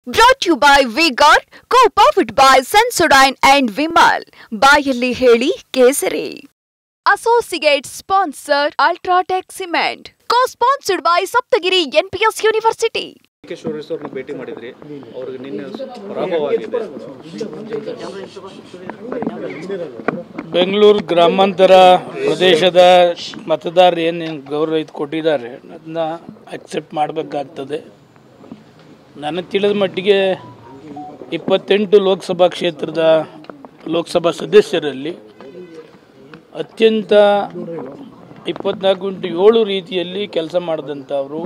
Brought to you by V-Guard, co-powered by Sensodyne and Vimal. ಬಾಯಲ್ಲಿ ಹೇಳಿ ಕೇಸರಿ. Associate sponsor Ultratech Cement. Co-sponsored by Saptagiri NPS University. ಅವ್ರನ್ನ ಭೇಟಿ ಮಾಡಿದ್ರಿ, ಅವ್ರಿಗೆ ನಿನ್ನೆ ಪರಾಭವವಾಗಿದೆ. ಬೆಂಗಳೂರು ಗ್ರಾಮಾಂತರ ಪ್ರದೇಶದ ಮತದಾರರು ಏನು ಗೌರವ ಕೊಟ್ಟಿದ್ದಾರೆ ಅದನ್ನ ಅಕ್ಸೆಪ್ಟ್ ಮಾಡಬೇಕಾಗ್ತದೆ. ನನಗೆ ತಿಳಿದ ಮಟ್ಟಿಗೆ 28 ಲೋಕಸಭಾ ಕ್ಷೇತ್ರದ ಲೋಕಸಭಾ ಸದಸ್ಯರಲ್ಲಿ ಅತ್ಯಂತ 24x7 ರೀತಿಯಲ್ಲಿ ಕೆಲಸ ಮಾಡಿದಂಥವರು,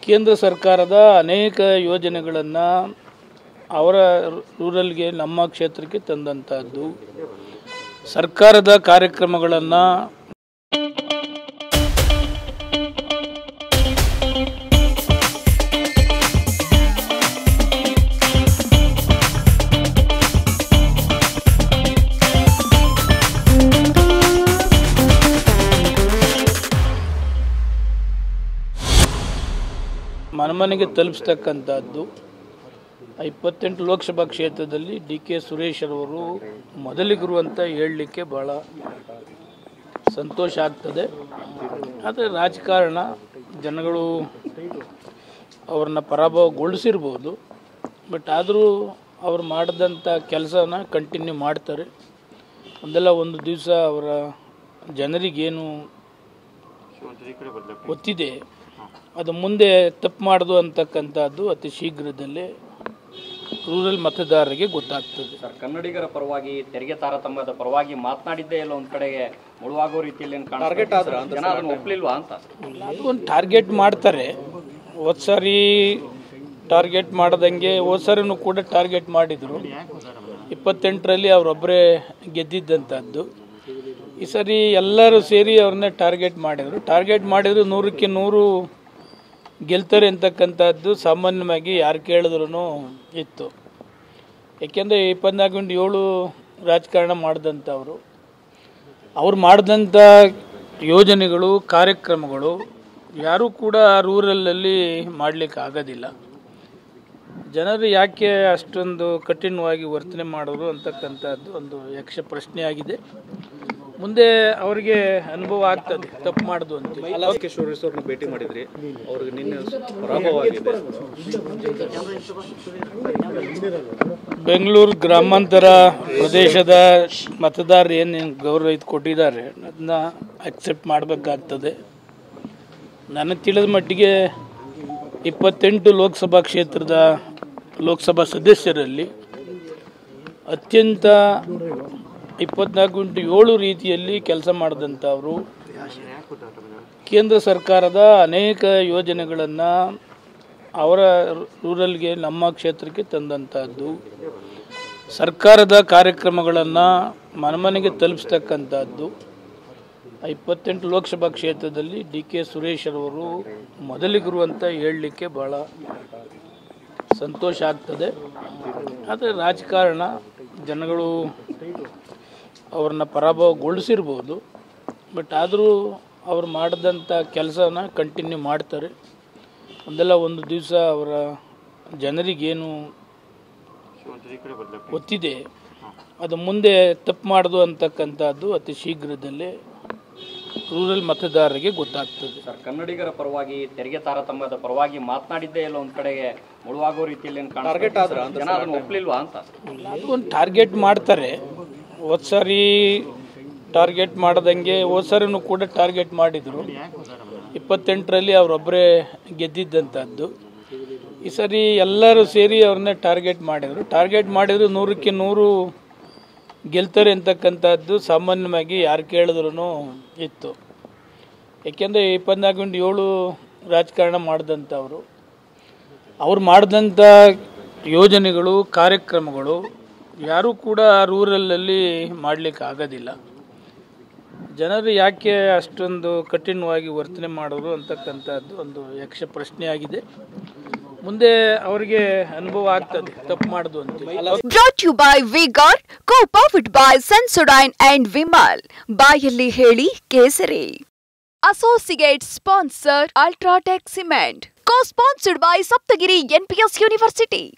ಕೇಂದ್ರ ಸರ್ಕಾರದ ಅನೇಕ ಯೋಜನೆಗಳನ್ನು ಅವರ ರೂರಲ್ಗೆ ನಮ್ಮ ಕ್ಷೇತ್ರಕ್ಕೆ ತಂದಂಥದ್ದು, ಸರ್ಕಾರದ ಕಾರ್ಯಕ್ರಮಗಳನ್ನು ಮನೆಗೆ ತಲುಪಿಸ್ತಕ್ಕಂಥದ್ದು. 28 ಲೋಕಸಭಾ ಕ್ಷೇತ್ರದಲ್ಲಿ ಡಿ.ಕೆ. ಸುರೇಶ್ ಅವರು ಮೊದಲಿಗರು ಅಂತ ಹೇಳಲಿಕ್ಕೆ ಭಾಳ ಸಂತೋಷ ಆಗ್ತದೆ. ಆದರೆ ರಾಜಕಾರಣ ಜನಗಳು ಅವ್ರನ್ನ ಪರಾಭವಗೊಳಿಸಿರ್ಬೋದು, ಬಟ್ ಆದರೂ ಅವ್ರು ಮಾಡಿದಂಥ ಕೆಲಸನ ಕಂಟಿನ್ಯೂ ಮಾಡ್ತಾರೆ. ಒಂದು ದಿವಸ ಅವರ ಜನರಿಗೇನು ಗೊತ್ತಿದೆ ಅದು ಮುಂದೆ ತಪ್ಪು ಮಾಡೋದು ಅಂತಕ್ಕಂಥದ್ದು ಅತಿ ಶೀಘ್ರದಲ್ಲೇ ರೂರಲ್ ಮತದಾರರಿಗೆ ಗೊತ್ತಾಗ್ತದೆ. ಸರ್, ಕನ್ನಡಿಗರ ಪರವಾಗಿ ತೆರಿಗೆ ತಾರತಮ್ಯದ ಪರವಾಗಿ ಮಾತನಾಡಿದ್ದೇ ಇಲ್ಲ ಒಂದು ಕಡೆಗೆ ಮುಳುವಾಗೋ ರೀತಿಯಲ್ಲಿ ಟಾರ್ಗೆಟ್ ಆದ್ರೆ ಜನ ಅದನ್ನು ಒಪ್ಪಲಿಲ್ವಾ ಅಂತ? ಅದು ಒಂದು ಟಾರ್ಗೆಟ್ ಮಾಡ್ತಾರೆ. ಹೋದ ಸಾರಿ ಟಾರ್ಗೆಟ್ ಮಾಡ್ದಂಗೆ ಹೋದ ಸಾರಿನೂ ಕೂಡ ಟಾರ್ಗೆಟ್ ಮಾಡಿದರು. 28ರಲ್ಲಿ ಅವರೊಬ್ಬರೇ ಗೆದ್ದಿದ್ದಂಥದ್ದು. ಈ ಸರಿ ಎಲ್ಲರೂ ಸೇರಿ ಅವ್ರನ್ನೇ ಟಾರ್ಗೆಟ್ ಮಾಡಿದರು. 100ಕ್ಕೆ 100 ಗೆಲ್ತಾರೆ ಅಂತಕ್ಕಂಥದ್ದು ಸಾಮಾನ್ಯವಾಗಿ ಯಾರು ಕೇಳಿದ್ರೂ ಇತ್ತು. ಏಕೆಂದರೆ 24x7 ರಾಜಕಾರಣ ಮಾಡಿದಂಥವ್ರು, ಅವ್ರು ಮಾಡಿದಂಥ ಯೋಜನೆಗಳು ಕಾರ್ಯಕ್ರಮಗಳು ಯಾರೂ ಕೂಡ ರೂರಲಲ್ಲಿ ಮಾಡಲಿಕ್ಕೆ ಆಗೋದಿಲ್ಲ. ಜನರು ಯಾಕೆ ಅಷ್ಟೊಂದು ಕಠಿಣವಾಗಿ ವರ್ತನೆ ಮಾಡೋರು ಅಂತಕ್ಕಂಥದ್ದು ಒಂದು ಯಕ್ಷ ಪ್ರಶ್ನೆಯಾಗಿದೆ. ಮುಂದೆ ಅವರಿಗೆ ಅನುಭವ ಆಗ್ತದೆ ತಪ್ಪು ಮಾಡೋದು ಅಂತ. ಅವ್ರನ್ನ ಭೇಟಿ ಮಾಡಿದ್ರಿ, ಅವ್ರಿಗೆ ನಿನ್ನೆ ಪರಾಭವವಾಗಿದೆ. ಬೆಂಗಳೂರು ಗ್ರಾಮಾಂತರ ಪ್ರದೇಶದ ಮತದಾರರು ಏನು ಗೌರವ ಕೊಟ್ಟಿದ್ದಾರೆ ಅದನ್ನ ಅಕ್ಸೆಪ್ಟ್ ಮಾಡಬೇಕಾಗ್ತದೆ. ನನಗೆ ತಿಳಿದ ಮಟ್ಟಿಗೆ 28 ಲೋಕಸಭಾ ಕ್ಷೇತ್ರದ ಲೋಕಸಭಾ ಸದಸ್ಯರಲ್ಲಿ ಅತ್ಯಂತ 24x7 ರೀತಿಯಲ್ಲಿ ಕೆಲಸ ಮಾಡಿದಂಥವರು, ಕೇಂದ್ರ ಸರ್ಕಾರದ ಅನೇಕ ಯೋಜನೆಗಳನ್ನು ಅವರ ರೂರಲ್ಗೆ ನಮ್ಮ ಕ್ಷೇತ್ರಕ್ಕೆ ತಂದಂಥದ್ದು, ಸರ್ಕಾರದ ಕಾರ್ಯಕ್ರಮಗಳನ್ನು ಮನೆಗೆ ತಲುಪಿಸ್ತಕ್ಕಂಥದ್ದು. 28 ಲೋಕಸಭಾ ಕ್ಷೇತ್ರದಲ್ಲಿ ಡಿ.ಕೆ. ಸುರೇಶ್ ಅವರು ಮೊದಲಿಗರು ಅಂತ ಹೇಳಲಿಕ್ಕೆ ಭಾಳ ಸಂತೋಷ ಆಗ್ತದೆ. ಆದರೆ ರಾಜಕಾರಣ ಜನಗಳು ಅವ್ರನ್ನ ಪರಾಭವಗೊಳಿಸಿರ್ಬೋದು, ಬಟ್ ಆದರೂ ಅವ್ರು ಮಾಡಿದಂಥ ಕೆಲಸನ ಕಂಟಿನ್ಯೂ ಮಾಡ್ತಾರೆ. ಒಂದು ದಿವಸ ಅವರ ಜನರಿಗೇನು ಗೊತ್ತಿದೆ ಅದು ಮುಂದೆ ತಪ್ಪು ಮಾಡೋದು ಅಂತಕ್ಕಂಥದ್ದು ಅತಿ ಶೀಘ್ರದಲ್ಲೇ ರೂರಲ್ ಮತದಾರರಿಗೆ ಗೊತ್ತಾಗ್ತದೆ. ಸರ್, ಕನ್ನಡಿಗರ ಪರವಾಗಿ ತೆರಿಗೆ ತಾರತಮ್ಯದ ಪರವಾಗಿ ಮಾತನಾಡಿದ್ದೇ ಇಲ್ಲ ಒಂದು ಕಡೆಗೆ ಮುಳುವಾಗೋ ರೀತಿಯಲ್ಲಿ ಟಾರ್ಗೆಟ್ ಆದ್ರೆ ಜನ ಅದನ್ನು ಒಪ್ಪಲಿಲ್ವಾ ಅಂತ? ಅದು ಒಂದು ಟಾರ್ಗೆಟ್ ಮಾಡ್ತಾರೆ. ಹೋದ ಸಾರಿ ಟಾರ್ಗೆಟ್ ಮಾಡ್ದಂಗೆ ಹೋದ ಸಾರಿನೂ ಕೂಡ ಟಾರ್ಗೆಟ್ ಮಾಡಿದರು. 28ರಲ್ಲಿ ಅವರೊಬ್ಬರೇ ಗೆದ್ದಿದ್ದಂಥದ್ದು. ಈ ಸರಿ ಎಲ್ಲರೂ ಸೇರಿ ಅವ್ರನ್ನೇ ಟಾರ್ಗೆಟ್ ಮಾಡಿದರು. 100ಕ್ಕೆ 100 ಗೆಲ್ತಾರೆ ಅಂತಕ್ಕಂಥದ್ದು ಸಾಮಾನ್ಯವಾಗಿ ಯಾರು ಕೇಳಿದ್ರೂ ಇತ್ತು. ಏಕೆಂದರೆ 24x7 ರಾಜಕಾರಣ ಮಾಡಿದಂಥವ್ರು, ಅವ್ರು ಮಾಡಿದಂಥ ಯೋಜನೆಗಳು ಕಾರ್ಯಕ್ರಮಗಳು ಯಾರೂ ಕೂಡ ರೂರಲಲ್ಲಿ ಮಾಡಲಿಕ್ಕೆ ಆಗೋದಿಲ್ಲ. ಜನರು ಯಾಕೆ ಅಷ್ಟೊಂದು ಕಠಿಣವಾಗಿ ವರ್ತನೆ ಮಾಡೋರು ಅಂತಕ್ಕಂಥದ್ದು ಒಂದು ಯಕ್ಷ ಪ್ರಶ್ನೆಯಾಗಿದೆ. ಮುಂದೆ ಅವರಿಗೆ ಅನುಭವ ಆಗ್ತದೆ ತಪ್ಪು ಮಾಡೋದು ಅಂತ. Brought to you by V-Guard, co-powered by Sensodyne and Vimal. ಬಾಯಲ್ಲಿ ಹೇಳಿ ಕೇಸರಿ. Associate sponsor Ultratech Cement. Co-sponsored by Saptagiri NPS University.